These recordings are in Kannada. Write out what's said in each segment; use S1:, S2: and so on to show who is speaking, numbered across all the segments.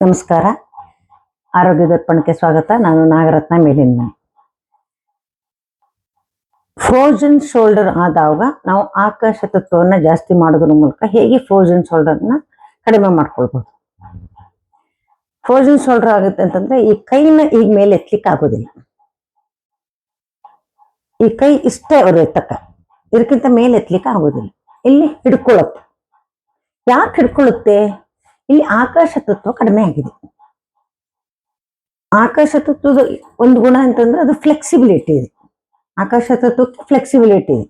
S1: ನಮಸ್ಕಾರ. ಆರೋಗ್ಯ ದರ್ಪಣಕ್ಕೆ ಸ್ವಾಗತ. ನಾನು ನಾಗರತ್ನ ಮೇಲಿನ ಮನೆ. ಫ್ರೋಜನ್ ಶೋಲ್ಡರ್ ಆದಾಗ ನಾವು ಆಕಾಶ ತತ್ವವನ್ನು ಜಾಸ್ತಿ ಮಾಡೋದ್ರ ಮೂಲಕ ಹೇಗೆ ಫ್ರೋಜನ್ ಶೋಲ್ಡರ್ನ ಕಡಿಮೆ ಮಾಡ್ಕೊಳ್ಬಹುದು. ಫ್ರೋಜನ್ ಶೋಲ್ಡರ್ ಆಗುತ್ತೆ ಅಂತಂದ್ರೆ ಈ ಕೈನ ಈಗ ಮೇಲೆ ಎತ್ತಲಿಕ್ಕೆ ಆಗೋದಿಲ್ಲ. ಈ ಕೈ ಇಷ್ಟೇ ಅವರು ಎತ್ತಕ್ಕ, ಇದಕ್ಕಿಂತ ಮೇಲೆ ಎತ್ತಲಿಕ್ಕೆ ಆಗೋದಿಲ್ಲ. ಇಲ್ಲಿ ಹಿಡ್ಕೊಳ್ಳುತ್ತೆ. ಯಾಕೆ ಹಿಡ್ಕೊಳ್ಳುತ್ತೆ? ಇಲ್ಲಿ ಆಕಾಶ ತತ್ವ ಕಡಿಮೆ ಆಗಿದೆ. ಆಕಾಶ ತತ್ವದ ಒಂದು ಗುಣ ಅಂತಂದ್ರೆ ಅದು ಫ್ಲೆಕ್ಸಿಬಿಲಿಟಿ ಇದೆ. ಆಕಾಶ ತತ್ವಕ್ಕೆ ಫ್ಲೆಕ್ಸಿಬಿಲಿಟಿ ಇದೆ.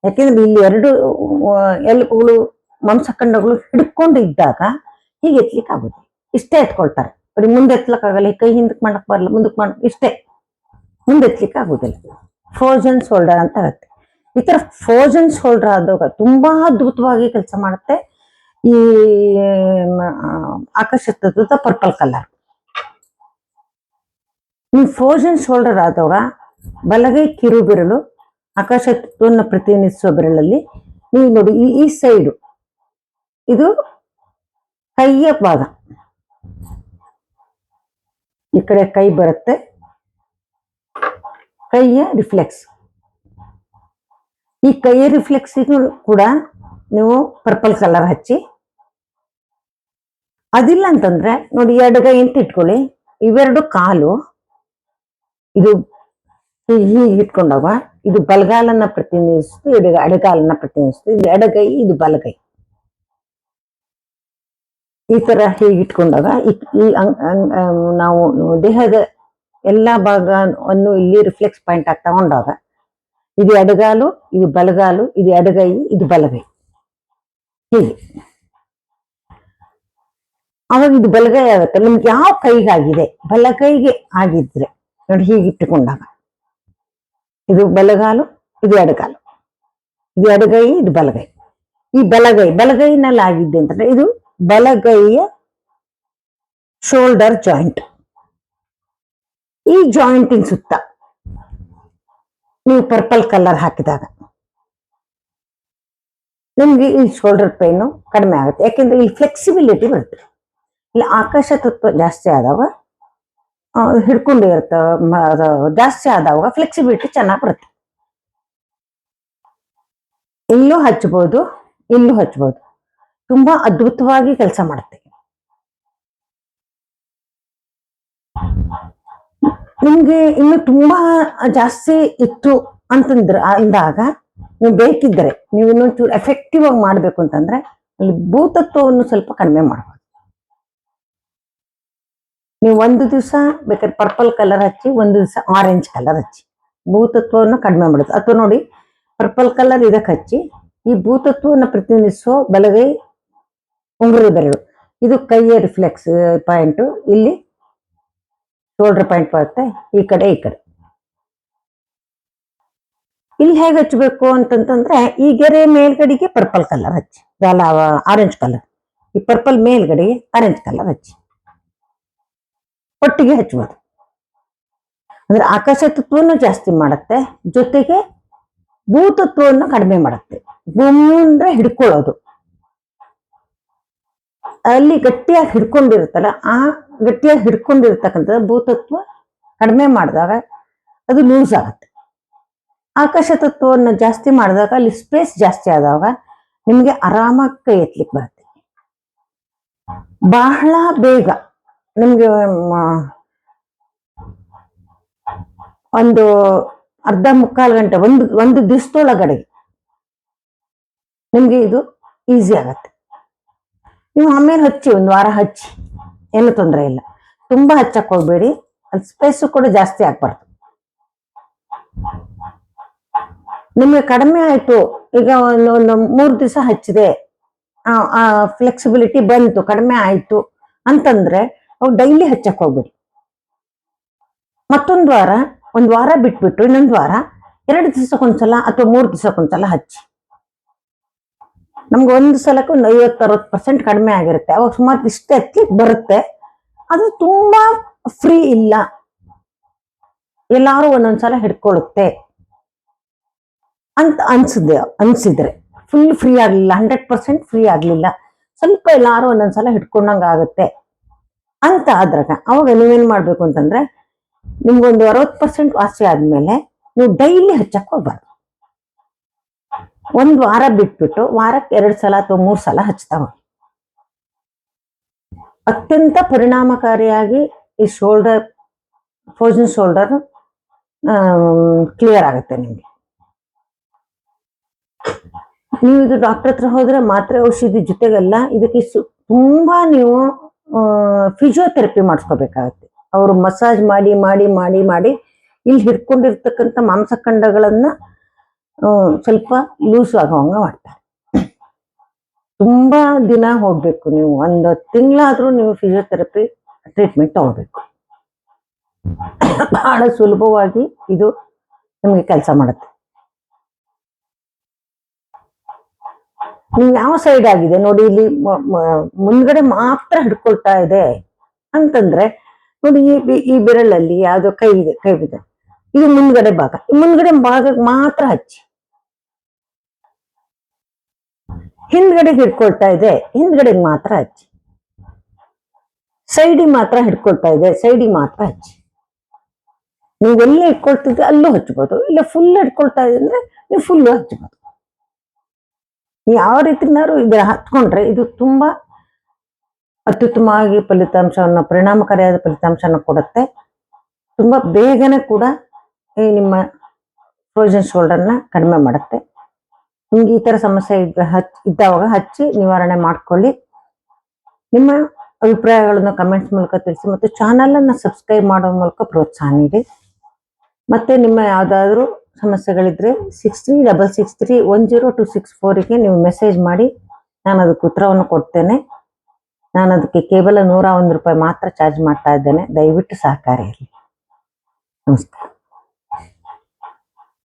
S1: ಯಾಕೆಂದ್ರೆ ಇಲ್ಲಿ ಎರಡು ಎಲುಬುಗಳು ಮಾಂಸಖಂಡಗಳು ಹಿಡ್ಕೊಂಡು ಇದ್ದಾಗ ಹೀಗೆ ಎತ್ತಲಿಕ್ಕೆ ಆಗುತ್ತೆ. ಇಷ್ಟೇ ಎತ್ಕೊಳ್ತಾರೆ. ಬರೀ ಮುಂದೆ ಎತ್ತಲಿಕ್ಕಾಗಲ್ಲ. ಈ ಕೈ ಹಿಂದಕ್ಕೆ ಮಾಡಕ್ ಬರಲ್ಲ, ಮುಂದಕ್ಕೆ ಮಾಡ ಇಷ್ಟೇ, ಮುಂದೆ ಎತ್ತಲಿಕ್ಕೆ ಆಗೋದಿಲ್ಲ. ಫ್ರೋಜನ್ ಶೋಲ್ಡರ್ ಅಂತ ಆಗುತ್ತೆ. ಈ ತರ ಫ್ರೋಜನ್ ಶೋಲ್ಡರ್ ಆದಾಗ ತುಂಬಾ ಅದ್ಭುತವಾಗಿ ಕೆಲಸ ಮಾಡುತ್ತೆ ಈ ಆಕಾಶ ತತ್ವದ ಪರ್ಪಲ್ ಕಲರ್. ಈ ಫ್ರೋಜನ್ ಶೋಲ್ಡರ್ ಆದವಾಗ ಬಲಗೈ ಕಿರು ಬೆರಳು ಆಕಾಶ ತತ್ವವನ್ನು ಪ್ರತಿನಿಧಿಸುವ ಬೆರಳಲ್ಲಿ ನೀವು ನೋಡಿ, ಈ ಸೈಡು ಇದು ಕೈಯ ಭಾಗ, ಈ ಕಡೆ ಕೈ ಬರುತ್ತೆ, ಕೈಯ ರಿಫ್ಲೆಕ್ಸ್. ಈ ಕೈಯ ರಿಫ್ಲೆಕ್ಸಿಗೂ ಕೂಡ ನೀವು ಪರ್ಪಲ್ ಕಲರ್ ಹಚ್ಚಿ. ಅದಿಲ್ಲ ಅಂತಂದ್ರೆ ನೋಡಿ, ಎಡಗೈ ಅಂತ ಇಟ್ಕೊಳ್ಳಿ. ಇವೆರಡು ಕಾಲು ಇದು ಹೀಗೆ ಇಟ್ಕೊಂಡಾಗ ಇದು ಬಲಗಾಲನ್ನ ಪ್ರತಿನಿಧಿಸ್ತು, ಎಡಗಾಲನ್ನ ಪ್ರತಿನಿಧಿಸ್ತು. ಇದು ಎಡಗೈ, ಇದು ಬಲಗೈ. ಈ ತರ ಹೀಗೆ ಇಟ್ಕೊಂಡಾಗ ಈ ನಾವು ದೇಹದ ಎಲ್ಲಾ ಭಾಗವನ್ನು ಇಲ್ಲಿ ರಿಫ್ಲೆಕ್ಸ್ ಪಾಯಿಂಟ್ ಆಗಿ ತಗೊಂಡಾಗ ಇದು ಎಡಗಾಲು, ಇದು ಬಲಗಾಲು, ಇದು ಎಡಗೈ, ಇದು ಬಲಗೈ. ಹೀಗೆ ಅವಾಗ ಇದು ಬಲಗೈ ಆಗುತ್ತೆ. ನಿಮ್ಗೆ ಯಾವ ಕೈಗಾಗಿದೆ? ಬಲಗೈಗೆ ಆಗಿದ್ರೆ ನೋಡಿ, ಹೀಗೆ ಇಟ್ಟುಕೊಂಡಾಗ ಇದು ಬಲಗಾಲು, ಇದು ಎಡಗಾಲು, ಇದು ಎಡಗೈ, ಇದು ಬಲಗೈ. ಈ ಬಲಗೈನಲ್ಲಿ ಆಗಿದ್ದೆ ಅಂತಂದ್ರೆ ಇದು ಬಲಗೈಯ ಶೋಲ್ಡರ್ ಜಾಯಿಂಟ್. ಈ ಜಾಯಿಂಟಿನ ಸುತ್ತ ನೀವು ಪರ್ಪಲ್ ಕಲರ್ ಹಾಕಿದಾಗ ನಿಮ್ಗೆ ಈ ಶೋಲ್ಡರ್ ಪೇನು ಕಡಿಮೆ ಆಗುತ್ತೆ. ಯಾಕೆಂದ್ರೆ ಇಲ್ಲಿ ಫ್ಲೆಕ್ಸಿಬಿಲಿಟಿ ಬರುತ್ತೆ. ಇಲ್ಲಿ ಆಕಾಶ ತತ್ವ ಜಾಸ್ತಿ ಆದಾಗ ಹಿಡ್ಕೊಂಡಿರುತ್ತೆ, ಜಾಸ್ತಿ ಆದಾಗ ಫ್ಲೆಕ್ಸಿಬಿಲಿಟಿ ಚೆನ್ನಾಗಿ ಬರುತ್ತೆ. ಇಲ್ಲೂ ಹಚ್ಬೋದು, ಇಲ್ಲೂ ಹಚ್ಬೋದು. ತುಂಬಾ ಅದ್ಭುತವಾಗಿ ಕೆಲಸ ಮಾಡುತ್ತೆ. ನಿಮ್ಗೆ ಇನ್ನು ತುಂಬಾ ಜಾಸ್ತಿ ಇತ್ತು ಅಂತಂದ್ರೆ ಅಂದಾಗ ನೀವು ಬೇಕಿದ್ರೆ ನೀವು ಇನ್ನೊಂಚೂರು ಎಫೆಕ್ಟಿವ್ ಆಗಿ ಮಾಡ್ಬೇಕು ಅಂತಂದ್ರೆ ಇಲ್ಲಿ ಭೂತತ್ವವನ್ನು ಸ್ವಲ್ಪ ಕಡಿಮೆ ಮಾಡ್ಬೋದು. ನೀವು ಒಂದು ದಿವಸ ಬೇಕಾದ್ರೆ ಪರ್ಪಲ್ ಕಲರ್ ಹಚ್ಚಿ, ಒಂದು ದಿವಸ ಆರೆಂಜ್ ಕಲರ್ ಹಚ್ಚಿ ಭೂತತ್ವವನ್ನು ಕಡಿಮೆ ಮಾಡುತ್ತೆ. ಅಥವಾ ನೋಡಿ, ಪರ್ಪಲ್ ಕಲರ್ ಇದಕ್ಕೆ ಹಚ್ಚಿ, ಈ ಭೂತತ್ವವನ್ನು ಪ್ರತಿನಿಧಿಸೋ ಬಲಗೈ ಉಂಗುರದ ಬೆರಳು, ಇದು ಕೈಯ ರಿಫ್ಲೆಕ್ಸ್ ಪಾಯಿಂಟು, ಇಲ್ಲಿ ಶೋಲ್ಡರ್ ಪಾಯಿಂಟ್ ಬರುತ್ತೆ, ಈ ಕಡೆ ಈ ಕಡೆ. ಇಲ್ಲಿ ಹೇಗೆ ಹಚ್ಚಬೇಕು ಅಂತಂತಂದ್ರೆ ಈ ಗೆರೆ ಮೇಲ್ಗಡೆಗೆ ಪರ್ಪಲ್ ಕಲರ್ ಹಚ್ಚಿ, ಅಲ್ಲ ಆರೆಂಜ್ ಕಲರ್, ಈ ಪರ್ಪಲ್ ಮೇಲ್ಗಡೆಗೆ ಆರೆಂಜ್ ಕಲರ್ ಹಚ್ಚಿ ಒಟ್ಟಿಗೆ ಹಚ್ಬೋದು. ಅಂದ್ರೆ ಆಕಾಶ ತತ್ವವನ್ನು ಜಾಸ್ತಿ ಮಾಡುತ್ತೆ, ಜೊತೆಗೆ ಭೂತತ್ವವನ್ನು ಕಡಿಮೆ ಮಾಡುತ್ತೆ. ಭೂಮಿ ಅಂದ್ರೆ ಹಿಡ್ಕೊಳ್ಳೋದು, ಅಲ್ಲಿ ಗಟ್ಟಿಯಾಗಿ ಹಿಡ್ಕೊಂಡಿರುತ್ತಲ್ಲ, ಆ ಗಟ್ಟಿಯಾಗಿ ಹಿಡ್ಕೊಂಡಿರ್ತಕ್ಕಂಥ ಭೂತತ್ವ ಕಡಿಮೆ ಮಾಡಿದಾಗ ಅದು ಲೂಸ್ ಆಗುತ್ತೆ. ಆಕಾಶ ತತ್ವವನ್ನು ಜಾಸ್ತಿ ಮಾಡಿದಾಗ ಅಲ್ಲಿ ಸ್ಪೇಸ್ ಜಾಸ್ತಿ ಆದಾಗ ನಿಮ್ಗೆ ಆರಾಮಾಗಿ ಕೈ ಎತ್ತಲಿಕ್ಕೆ ಬರುತ್ತೆ. ಬಹಳ ಬೇಗ ನಿಮ್ಗೆ ಒಂದು ಅರ್ಧ ಮುಕ್ಕಾಲು ಗಂಟೆ, ಒಂದು ದಿವಸದೊಳಗಡೆ ನಿಮ್ಗೆ ಇದು ಈಸಿ ಆಗತ್ತೆ. ನೀವು ಆಮೇಲೆ ಹಚ್ಚಿ, ಒಂದು ವಾರ ಹಚ್ಚಿ, ಏನು ತೊಂದರೆ ಇಲ್ಲ. ತುಂಬಾ ಹಚ್ಚಕ್ ಹೋಗ್ಬೇಡಿ, ಅಲ್ಲಿ ಸ್ಪೇಸು ಕೂಡ ಜಾಸ್ತಿ ಆಗ್ಬಾರ್ದು. ನಿಮ್ಗೆ ಕಡಿಮೆ ಆಯ್ತು, ಈಗ ಒಂದು 3 ದಿವಸ ಹಚ್ಚಿದೆ, ಫ್ಲೆಕ್ಸಿಬಿಲಿಟಿ ಬಂತು, ಕಡಿಮೆ ಆಯ್ತು ಅಂತಂದ್ರೆ ಅವಾಗ ಡೈಲಿ ಹಚ್ಚಕ್ ಹೋಗ್ಬೇಡಿ. ಮತ್ತೊಂದು ವಾರ, ಒಂದು ವಾರ ಬಿಟ್ಬಿಟ್ಟು ಇನ್ನೊಂದು ವಾರ, 2 ದಿವಸಕ್ಕೊಂದ್ಸಲ ಅಥವಾ 3 ದಿವಸಕ್ಕೊಂದ್ಸಲ ಹಚ್ಚಿ. ನಮ್ಗೆ ಒಂದು ಸಲಕ್ಕೆ ಒಂದು 50-60% ಕಡಿಮೆ ಆಗಿರುತ್ತೆ. ಅವಾಗ ಸುಮಾರು ಇಷ್ಟೇ ಎತ್ತಲಿಕ್ಕೆ ಬರುತ್ತೆ. ಅದು ತುಂಬಾ ಫ್ರೀ ಇಲ್ಲ, ಎಲ್ಲಾರು ಒಂದೊಂದ್ಸಲ ಹಿಡ್ಕೊಳ್ಳುತ್ತೆ ಅಂತ ಅನ್ಸಿದ್ರೆ, ಫುಲ್ ಫ್ರೀ ಆಗ್ಲಿಲ್ಲ, 100% ಫ್ರೀ ಆಗ್ಲಿಲ್ಲ, ಸ್ವಲ್ಪ ಎಲ್ಲಾರು ಒಂದೊಂದ್ಸಲ ಹಿಡ್ಕೊಂಡಂಗ ಆಗುತ್ತೆ ಅಂತ ಆದ್ರಾಗ ಅವಾಗ ನೀವೇನ್ ಮಾಡ್ಬೇಕು ಅಂತಂದ್ರೆ ನಿಮ್ಗೊಂದು 60% ವಾಸಿ ಆದ್ಮೇಲೆ ನೀವು ಡೈಲಿ ಹಚ್ಚಕ್ ಹೋಗ್ಬಾರ್ದು. ಒಂದ್ ವಾರ ಬಿಟ್ಬಿಟ್ಟು ವಾರಕ್ಕೆ 2 ಸಲ ಅಥವಾ 3 ಸಲ ಹಚ್ತಾವ. ಅತ್ಯಂತ ಪರಿಣಾಮಕಾರಿಯಾಗಿ ಈ ಫ್ರೋಜನ್ ಶೋಲ್ಡರ್ ಕ್ಲಿಯರ್ ಆಗುತ್ತೆ ನಿಮ್ಗೆ. ನೀವು ಇದು ಡಾಕ್ಟರ್ ಹತ್ರ ಹೋದ್ರೆ ಮಾತ್ರೆ ಔಷಧಿ ಜೊತೆಗೆಲ್ಲ ಇದಕ್ಕೆ ತುಂಬಾ ನೀವು ಫಿಸಿಯೋಥೆರಪಿ ಮಾಡಿಸ್ಕೋಬೇಕಾಗತ್ತೆ. ಅವರು ಮಸಾಜ್ ಮಾಡಿ ಮಾಡಿ ಮಾಡಿ ಮಾಡಿ ಇಲ್ಲಿ ಹಿಡ್ಕೊಂಡಿರ್ತಕ್ಕಂಥ ಮಾಂಸಖಂಡಗಳನ್ನ ಸ್ವಲ್ಪ ಲೂಸ್ ಆಗೋಂಗ ಮಾಡ್ತಾರೆ. ತುಂಬಾ ದಿನ ಹೋಗ್ಬೇಕು, ನೀವು 1 ತಿಂಗಳಾದ್ರೂ ನೀವು ಫಿಸಿಯೋಥೆರಪಿ ಟ್ರೀಟ್ಮೆಂಟ್ ತಗೋಬೇಕು. ಬಹಳ ಸುಲಭವಾಗಿ ಇದು ನಿಮ್ಗೆ ಕೆಲಸ ಮಾಡುತ್ತೆ. ನೀವು ಯಾವ ಸೈಡ್ ಆಗಿದೆ ನೋಡಿ, ಇಲ್ಲಿ ಮುಂದ್ಗಡೆ ಮಾತ್ರ ಹಿಡ್ಕೊಳ್ತಾ ಇದೆ ಅಂತಂದ್ರೆ ನೋಡಿ, ಈ ಬೆರಳಲ್ಲಿ ಯಾವ್ದೋ ಕೈ ಇದೆ, ಇದು ಮುಂದ್ಗಡೆ ಭಾಗ, ಈ ಮುಂದ್ಗಡೆ ಭಾಗಕ್ಕೆ ಮಾತ್ರ ಹಚ್ಚಿ. ಹಿಂದ್ಗಡೆ ಹಿಡ್ಕೊಳ್ತಾ ಇದೆ, ಹಿಂದ್ಗಡೆಗೆ ಮಾತ್ರ ಹಚ್ಚಿ. ಸೈಡಿಗೆ ಮಾತ್ರ ಹಿಡ್ಕೊಳ್ತಾ ಇದೆ, ಸೈಡಿಗೆ ಮಾತ್ರ ಹಚ್ಚಿ. ನೀವೆಲ್ಲ ಇಟ್ಕೊಳ್ತಿದ್ರೆ ಅಲ್ಲೂ ಹಚ್ಬೋದು, ಇಲ್ಲ ಫುಲ್ ಹಿಡ್ಕೊಳ್ತಾ ಇದೆ ಅಂದ್ರೆ ನೀವು ಫುಲ್ಲು ಹಚ್ಬೋದು. ಯಾವ ರೀತಿನಾದ್ರು ಇದರ ಹತ್ಕೊಂಡ್ರೆ ಇದು ತುಂಬಾ ಅತ್ಯುತ್ತಮವಾಗಿ ಪರಿಣಾಮಕಾರಿಯಾದ ಫಲಿತಾಂಶನ ಕೊಡುತ್ತೆ. ತುಂಬಾ ಬೇಗನೆ ಕೂಡ ಈ ನಿಮ್ಮ ಫ್ರೋಜನ್ ಶೋಲ್ಡರ್ನ ಕಡಿಮೆ ಮಾಡುತ್ತೆ. ನಿಮ್ಗೆ ಈ ತರ ಸಮಸ್ಯೆ ಇದ್ದಾವಾಗ ಹಚ್ಚಿ ನಿವಾರಣೆ ಮಾಡ್ಕೊಳ್ಳಿ. ನಿಮ್ಮ ಅಭಿಪ್ರಾಯಗಳನ್ನು ಕಮೆಂಟ್ಸ್ ಮೂಲಕ ತಿಳಿಸಿ ಮತ್ತು ಚಾನಲ್ ಅನ್ನ ಸಬ್ಸ್ಕ್ರೈಬ್ ಮಾಡೋ ಮೂಲಕ ಪ್ರೋತ್ಸಾಹ ನೀಡಿ. ಮತ್ತೆ ನಿಮ್ಮ ಯಾವ್ದಾದ್ರು ಸಮಸ್ಯೆಗಳಿದ್ರೆ 6366310264ಗೆ ನೀವು ಮೆಸೇಜ್ ಮಾಡಿ, ನಾನು ಅದಕ್ಕೆ ಉತ್ತರವನ್ನು ಕೊಡ್ತೇನೆ. ನಾನು ಅದಕ್ಕೆ ಕೇವಲ 101 ರೂಪಾಯಿ ಮಾತ್ರ ಚಾರ್ಜ್ ಮಾಡ್ತಾ ಇದ್ದೇನೆ. ದಯವಿಟ್ಟು ಸಹಕಾರಿ ಇರಲಿ. ನಮಸ್ಕಾರ.